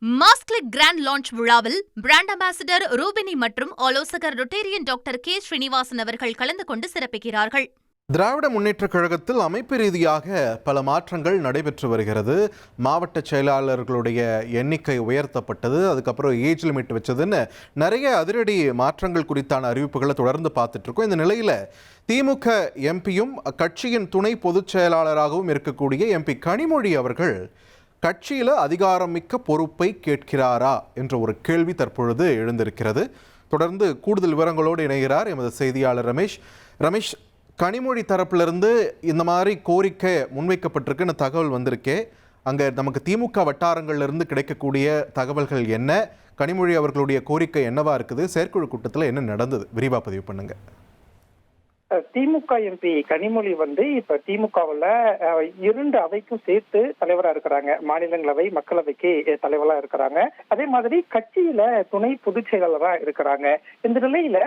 மாஸ்க்லிக் grand launch விழாவில் brand ambassador Rubini மற்றும் ஆலோசகர் ரொட்டேரியன் டாக்டர் கே ஸ்ரீனிவாசன் அவர்கள் கலந்து கொண்டு சிறப்பிக்கிறார்கள். திராவிட முன்னேற்றக் கழகத்தில் அமைப்பு ரீதியாக பல மாற்றங்கள் நடைபெற்று வருகிறது. மாவட்ட செயலாளர்களுடைய எண்ணிக்கை உயர்த்தப்பட்டது, அதுக்கப்புறம் ஏஜ் லிமிட் வச்சதுன்னு நிறைய அதிரடி மாற்றங்கள் குறித்தான அறிவிப்புகளை தொடர்ந்து பார்த்துட்டு இருக்கோம். இந்த நிலையில் திமுக எம்பியும் கட்சியின் துணை பொதுச் செயலாளராகவும் இருக்கக்கூடிய எம்பி கனிமொழி அவர்கள் கட்சியில் அதிகாரமிக்க பொறுப்பை கேட்கிறாரா என்ற ஒரு கேள்வி தற்பொழுது எழுந்திருக்கிறது. தொடர்ந்து கூடுதல் விவரங்களோடு இணைகிறார் எமது செய்தியாளர் ரமேஷ். கனிமொழி தரப்பிலிருந்து இந்த மாதிரி கோரிக்கை முன்வைக்கப்பட்டிருக்குன்னு தகவல் வந்திருக்கே, அங்கே நமக்கு திமுக வட்டாரங்கள்லேருந்து கிடைக்கக்கூடிய தகவல்கள் என்ன? கனிமொழி அவர்களுடைய கோரிக்கை என்னவா இருக்குது? செயற்குழு கூட்டத்தில் என்ன நடந்தது? விரிவாக பதிவு பண்ணுங்க. திமுக எம்பி கனிமொழி இப்ப திமுகவுல 2 அவைக்கும் சேர்த்து தலைவரா இருக்கிறாங்க. மாநிலங்களவை, மக்களவைக்கு தலைவரா இருக்கிறாங்க. அதே மாதிரி கட்சியில துணை பொதுச் செயலாளரா இருக்கிறாங்க. இந்த நிலையில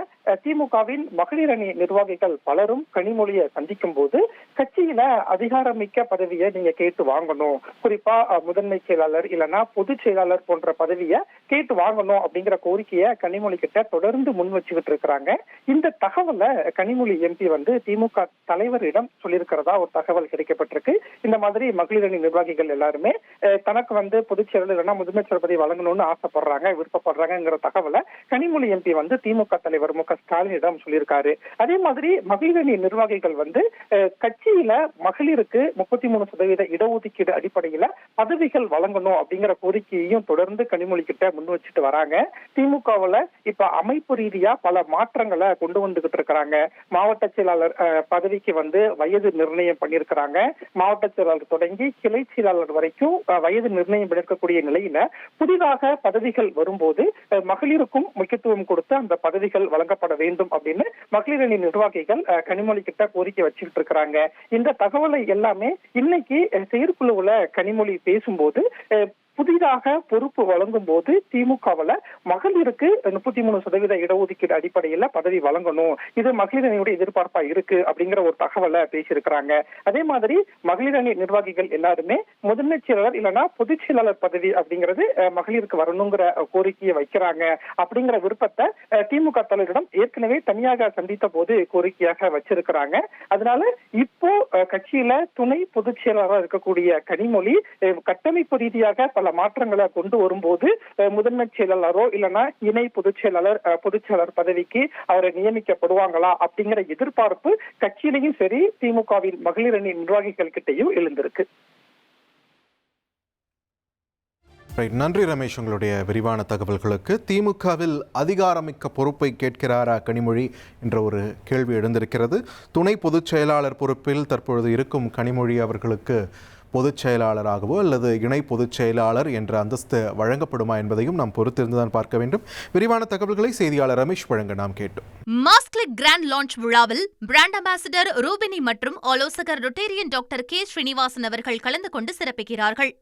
திமுகவின் மகளிர் அணி நிர்வாகிகள் பலரும் கனிமொழியை சந்திக்கும் போது கட்சியில அதிகாரமிக்க பதவியை நீங்க கேட்டு வாங்கணும், குறிப்பா முதன்மை செயலாளர் இல்லைன்னா பொதுச் செயலாளர் போன்ற பதவியை கேட்டு வாங்கணும் அப்படிங்கிற கோரிக்கையை கனிமொழி கிட்ட தொடர்ந்து முன் வச்சுக்கிட்டு இருக்கிறாங்க. இந்த தகவலை கனிமொழி எம்பி திமுக தலைவரிடம் சொல்லியிருக்கிறதா ஒரு தகவல் கிடைக்கப்பட்டிருக்கு. இந்த மாதிரி மகளிர் அணி நிர்வாகிகள் எல்லாருமே தனக்கு பொதுச் செயலாளர் இல்லைன்னா முதன்மை செயலர் பதவி வழங்கணும்னு ஆசைப்படுறாங்க, விருப்பப்படுறாங்கிற தகவலை கனிமொழி எம்பி திமுக தலைவர் மு க ஸ்டாலினிடம் சொல்லியிருக்காரு. அதே மாதிரி மகளிர் அணி நிர்வாகிகள் கட்சியில மகளிருக்கு 33% இடஒதுக்கீடு அடிப்படையில பதவிகள் வழங்கணும் அப்படிங்கிற கோரிக்கையையும் தொடர்ந்து கனிமொழி கிட்ட முன் வச்சுட்டு வராங்க. திமுகவுல இப்ப அமைப்பு ரீதியா பல மாற்றங்களை கொண்டு வந்துகிட்டு இருக்கிறாங்க. மாவட்ட செயலாளர் பதவிக்கு வயது நிர்ணயம் பண்ணியிருக்கிறாங்க. மாவட்ட செயலாளர் தொடங்கி கிளை செயலாளர் வரைக்கும் வயது நிர்ணயம் பண்ணிருக்கக்கூடிய நிலையில புதிதாக பதவிகள் வரும்போது மகளிருக்கும் முக்கியத்துவம் கொடுத்து அந்த பதவிகள் வழங்கப்பட வேண்டும் அப்படின்னு மகளிர் அணி நிர்வாகிகள் கனிமொழி கிட்ட கோரிக்கை வச்சுக்கிட்டு இருக்கிறாங்க. இந்த தகவலை எல்லாமே இன்னைக்கு செயற்குழுவுல கனிமொழி பேசும்போது புதிதாக பொறுப்பு வழங்கும் போது திமுகவுல மகளிருக்கு 33% இடஒதுக்கீடு அடிப்படையில பதவி வழங்கணும், இது மகளிர் அணியுடைய எதிர்பார்ப்பா இருக்கு அப்படிங்கிற ஒரு தகவலை பேசியிருக்கிறாங்க. அதே மாதிரி மகளிர் அணி நிர்வாகிகள் எல்லாருமே முதன்மை செயலாளர் இல்லைன்னா பொதுச் செயலாளர் பதவி அப்படிங்கிறது மகளிருக்கு வரணுங்கிற கோரிக்கையை வைக்கிறாங்க. அப்படிங்கிற விருப்பத்தை திமுக தலைவரிடம் ஏற்கனவே தனியாக சந்தித்த போது கோரிக்கையாக வச்சிருக்கிறாங்க. அதனால இப்போ கட்சியில துணை பொதுச் செயலாளராக இருக்கக்கூடிய கனிமொழி கட்டமைப்பு ரீதியாக பல மாற்றங்களை கொண்டு வரும்போது முதன்மை செயலாளரோ இல்லைன்னா இணை பொதுச் செயலாளர் பதவிக்கு அவரை நியமிக்கப்படுவாங்களா அப்படிங்கிற எதிர்பார்ப்பு கட்சியிலையும் சரி திமுகவின் மகளிர் அணி நிர்வாகிகள் கிட்டையும் எழுந்திருக்கு. நன்றி ரமேஷ், உங்களுடைய விரிவான தகவல்களுக்கு. திமுகவில் அதிகாரமிக்க பொறுப்பை கேட்கிறாரா கனிமொழி என்ற ஒரு கேள்வி எழுந்திருக்கிறது. துணை பொதுச் செயலாளர் பொறுப்பில் தற்பொழுது இருக்கும் கனிமொழி அவர்களுக்கு பொதுச் செயலாளராகவோ அல்லது இணை பொதுச் செயலாளர் என்ற அந்தஸ்து வழங்கப்படுமா என்பதையும் நாம் பொறுத்திருந்துதான் பார்க்க வேண்டும். விரிவான தகவல்களை செய்தியாளர் ரமேஷ் வழங்க நாம் கேட்டோம். மாஸ்க்லிக் கிராண்ட் லான்ச் விழாவில் பிராண்ட் அம்பாசிடர் ரூபினி மற்றும் ஆலோசகர் ரொட்டேரியன் டாக்டர் கே ஸ்ரீனிவாசன் அவர்கள் கலந்து கொண்டு சிறப்பிக்கிறார்கள்.